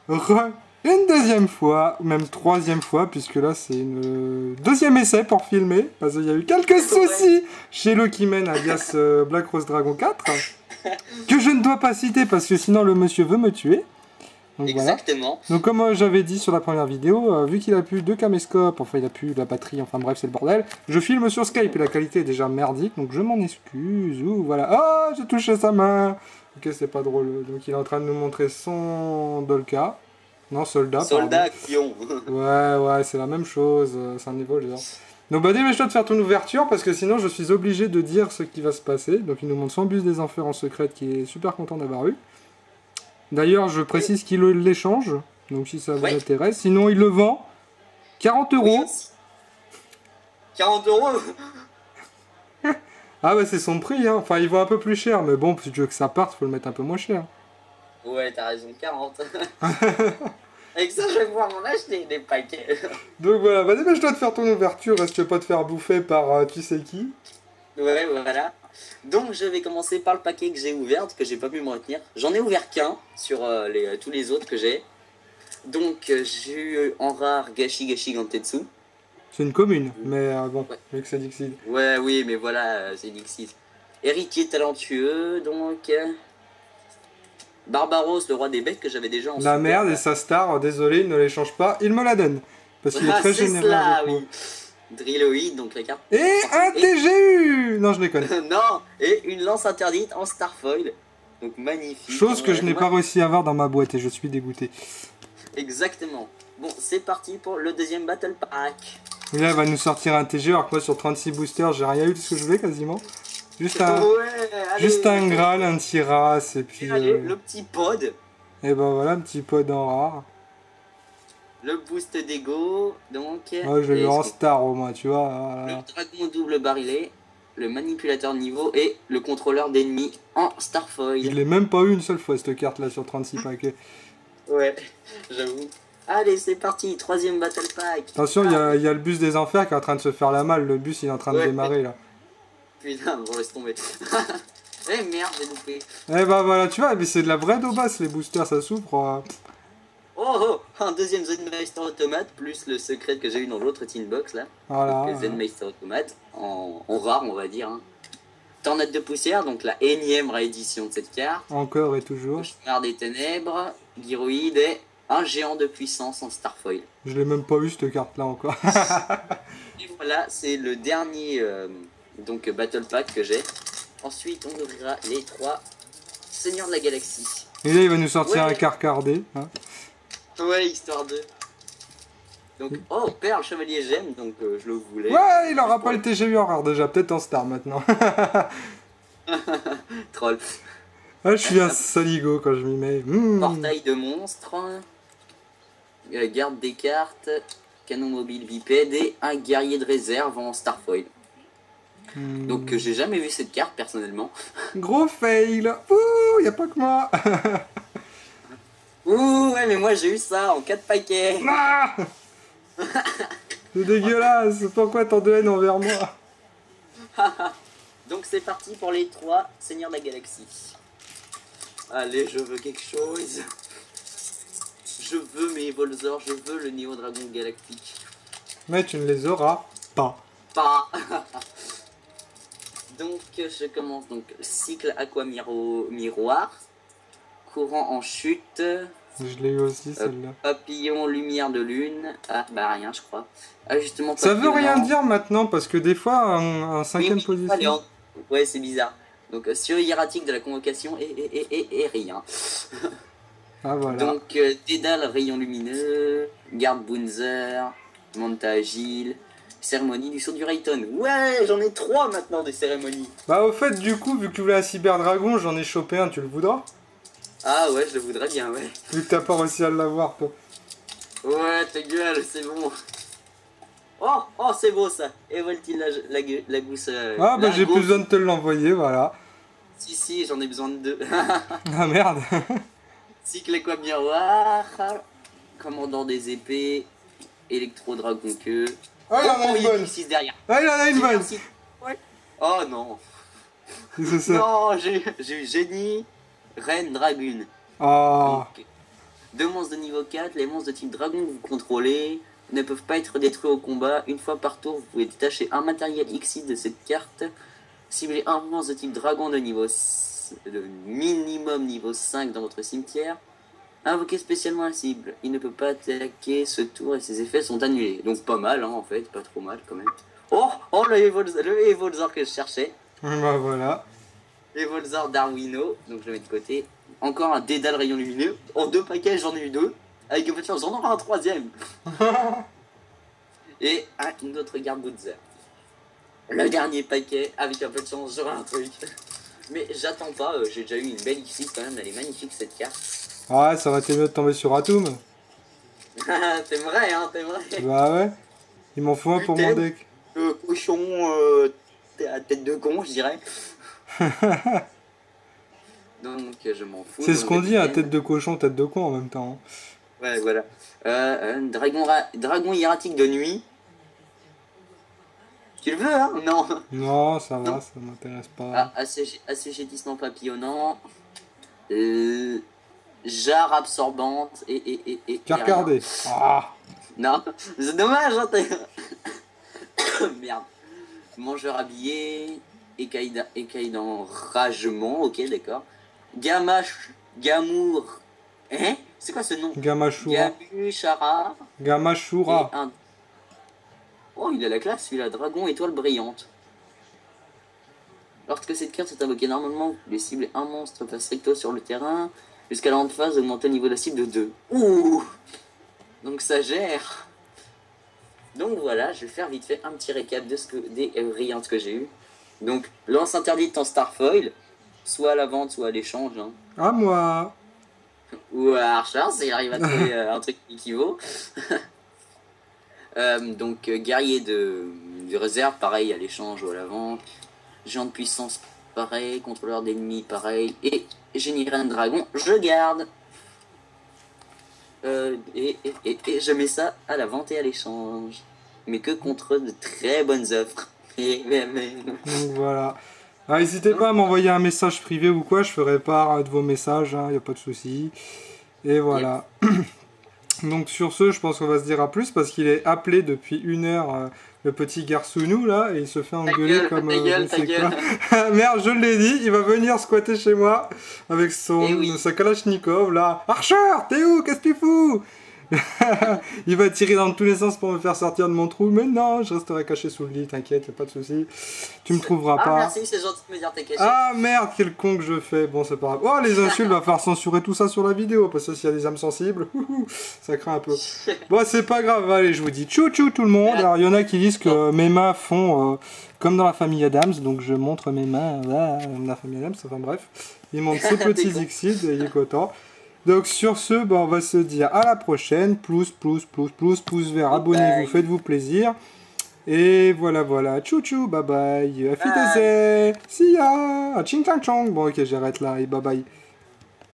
une deuxième fois, ou même troisième fois, puisque là c'est une deuxième essai pour filmer, parce qu'il y a eu quelques soucis chez Lokimen alias Black Rose Dragon 4, que je ne dois pas citer parce que sinon le monsieur veut me tuer. Donc Exactement. voilà. Donc comme j'avais dit sur la première vidéo, vu qu'il a plus de caméscope, enfin il a plus la batterie, enfin bref c'est le bordel, je filme sur Skype et la qualité est déjà merdique, donc je m'en excuse. Ouh, voilà. Oh, j'ai touché sa main. Ok, c'est pas drôle. Donc il est en train de nous montrer son Dolka. Non, soldat. Soldat, pion. Ouais, c'est la même chose, c'est un niveau genre. Donc bah dépêche-toi de faire ton ouverture parce que sinon je suis obligé de dire ce qui va se passer. Donc il nous montre son bus des enfers en secrète qui est super content d'avoir eu. D'ailleurs je précise qu'il l'échange, donc si ça vous intéresse. Sinon il le vend 40 €. Oui, 40 €. Ah bah c'est son prix, hein. Enfin il vaut un peu plus cher, mais bon si tu veux que ça parte faut le mettre un peu moins cher. Ouais, t'as raison, 40. Avec ça, je vais pouvoir m'en acheter des paquets. Donc voilà, bah dépêche-toi de faire ton ouverture, reste pas te faire bouffer par tu sais qui. Ouais, voilà. Donc, je vais commencer par le paquet que j'ai ouvert, que j'ai pas pu me retenir. J'en ai ouvert qu'un sur tous les autres que j'ai. Donc, j'ai eu en rare Gashi Gashi Gantetsu. C'est une commune, mais bon, vu que c'est Dixie. Ouais, oui, mais voilà, c'est Dixie. Héritier talentueux, donc... Barbaros, le roi des bêtes, que j'avais déjà en La super. merde et sa star, désolé, il ne l'échange pas, il me la donne. Parce qu'il est très généreux. Cela, oui. Drilloid, donc la carte. Et un TGU. Non, je déconne. Non, et une lance interdite en Starfoil. Donc magnifique. Chose que je n'ai pas réussi à avoir dans ma boîte et je suis dégoûté. Exactement. Bon, c'est parti pour le deuxième Battle Pack. Et là, il va nous sortir un TGU, alors que moi, sur 36 boosters, j'ai rien eu de ce que je voulais quasiment. Juste un, un Graal, un Tiras, et puis... allez, le petit pod. Et ben voilà, un petit pod en rare. Le boost d'ego, donc... Ouais, je vais le en star au moins, tu vois. Voilà. Le dragon double barilé, le manipulateur de niveau et le contrôleur d'ennemis en Starfoil. Je l'ai même pas eu une seule fois, cette carte-là, sur 36 paquets. Ouais, j'avoue. Allez, c'est parti, troisième Battle Pack. Attention, il y a le bus des enfers qui est en train de se faire la malle. Le bus, il est en train de démarrer, là. Putain, bon, laisse tomber. Eh merde, j'ai loupé. Eh bah voilà, tu vois, mais c'est de la vraie daubasse, les boosters, ça souffre. Oh, un deuxième Zenmeister Automate, plus le secret que j'ai eu dans l'autre Tinbox, là. Voilà. Zenmeister Automate, en rare, on va dire. Hein. Tornade de poussière, donc la énième réédition de cette carte. Encore et toujours. Cauchemar des ténèbres, Gyroïde et un géant de puissance en Starfoil. Je l'ai même pas eu, cette carte-là, encore. Et voilà, c'est le dernier donc Battle Pack que j'ai. Ensuite, on ouvrira les 3 Seigneurs de la Galaxie. Et là, il va nous sortir un carcardé. Hein. Ouais, histoire de... Donc, oh, Perle, Chevalier Gemme, donc je le voulais. Ouais, il aura pas le TGU en rare déjà, peut-être en star maintenant. Troll. Ah, je suis un saligo quand je m'y mets. Portail de monstres. Garde des cartes. Canon mobile bipède et un guerrier de réserve en Starfoil. Donc j'ai jamais vu cette carte personnellement. Gros fail. Ouh, y a pas que moi. Ouh, ouais, mais moi j'ai eu ça en 4 paquets. Ah, c'est dégueulasse. Pourquoi tant de haine envers moi? Donc c'est parti pour les 3 Seigneurs de la Galaxie. Allez, je veux quelque chose. Je veux mes Volzor, je veux le Néo Dragon Galactique. Mais tu ne les auras pas. Pas. Donc je commence donc cycle Aqua Miroir, courant en chute. Je l'ai eu aussi celle-là. Papillon lumière de lune. Ah bah rien je crois. Ajustement ça veut rien dire maintenant parce que des fois en 5ème position. Ouais c'est bizarre. Donc sur hiératique de la convocation et rien. Ah voilà. Donc Dédale rayon lumineux, garde Bunzer, Manta agile. Cérémonie du saut du Rayton. Ouais, j'en ai 3 maintenant des cérémonies. Bah au fait du coup, vu que tu voulais un cyberdragon, j'en ai chopé un, tu le voudras? Ah ouais, je le voudrais bien, ouais. Vu que t'as pas réussi à l'avoir toi. Ouais, ta gueule, c'est bon. Oh, c'est beau ça. Et voilà-t-il la gousse. Ah bah j'ai plus besoin de te l'envoyer, voilà. Si, j'en ai besoin de 2. Ah merde. Cycle quoi miroir. Commandant des épées. Électro-dragon queue. Ah, il en a une bonne. Derrière. Ah, il en a une bonne. Ouais. Oh non. C'est ça. Non, j'ai eu génie. Reine Dragoon. Oh. Deux monstres de niveau 4, les monstres de type dragon que vous contrôlez ne peuvent pas être détruits au combat. Une fois par tour, vous pouvez détacher un matériel Xyz de cette carte. Ciblez un monstre de type dragon de de minimum niveau 5 dans votre cimetière. Invoquez spécialement la cible. Il ne peut pas attaquer ce tour et ses effets sont annulés. Donc pas mal hein, en fait, pas trop mal quand même. Oh le Evolzor que je cherchais. Bah voilà. Evolzor d'Arwino, donc je le mets de côté. Encore un Dédale rayon lumineux. En 2 paquets, j'en ai eu 2. Avec un peu de chance, j'en aurai un 3ème. Et une autre Garbutzer. Le dernier paquet, avec un peu de chance, j'aurai un truc. Mais j'attends pas, j'ai déjà eu une belle X6 quand même, elle est magnifique cette carte. Ah, ça aurait été mieux de tomber sur Atum. T'aimerais, hein, t'aimerais. Bah ouais. Il m'en faut un pour mon deck. Cochon, à tête de con, je dirais. Donc je m'en fous. C'est ce qu'on dit, à tête de cochon, tête de con en même temps. Ouais, voilà. Dragon hiératique de nuit. Tu le veux, hein? Non. Non, ça va, Non. ça m'intéresse pas. Assujettissement papillonnant. Jarre absorbante et T'as regardé. Ah. Non, c'est dommage, hein, Merde. Mangeur habillé. Écaille d'enragement, ok, d'accord. Gamour. Hein? C'est quoi ce nom? Gamashura. Gamushara. Gamashura. Et un... Oh, il a la classe, celui-là. Dragon étoile brillante. Lorsque cette carte est invoquée normalement, vous pouvez cibler un monstre face recto sur le terrain. Jusqu'à la phase, augmenter le niveau de la cible de 2. Ouh! Donc ça gère. Donc voilà, je vais faire vite fait un petit récap de des brillantes que j'ai eues. Donc, lance interdite en Starfoil, soit à la vente, soit à l'échange. Hein. À moi. Ou à Archer, s'il arrive à trouver un truc qui vaut. Donc, guerrier de réserve, pareil, à l'échange ou à la vente. Géant de puissance, pareil. Contrôleur d'ennemis, pareil. Et génie reine dragon, je garde. Et je mets ça à la vente et à l'échange. Mais que contre de très bonnes offres. Donc voilà. Ah, n'hésitez pas à m'envoyer un message privé ou quoi, je ferai part de vos messages, il n'y a pas de souci. Et voilà. Yep. Donc sur ce, je pense qu'on va se dire à plus parce qu'il est appelé depuis 1 heure, le petit Garsounou là, et il se fait engueuler comme... ta gueule. Merde, je l'ai dit, il va venir squatter chez moi avec sa Kalachnikov là. Archer, t'es où? Qu'est-ce que tu fous? Il va tirer dans tous les sens pour me faire sortir de mon trou, mais non, je resterai caché sous le lit, t'inquiète, y'a pas de souci. Tu me trouveras pas. Ah merci, c'est gentil de me dire t'es caché. Ah merde, quel con que je fais. Bon, c'est pas grave. Oh, les insultes, va falloir censurer tout ça sur la vidéo, parce que s'il y a des âmes sensibles, ça craint un peu. Bon, c'est pas grave, allez, je vous dis tchou tchou tout le monde. Alors, il y en a qui disent que mes mains font comme dans la famille Adams, donc je montre mes mains, dans la famille Adams, enfin bref. Il montre ses petits Xyz et il est content. Donc sur ce, on va se dire à la prochaine. Pouce vert, abonnez-vous, faites-vous plaisir. Et voilà, tchou tchou, bye bye. Auf Wiedersehen. See ya. Ching chang chong. Bon ok, j'arrête là et bye bye.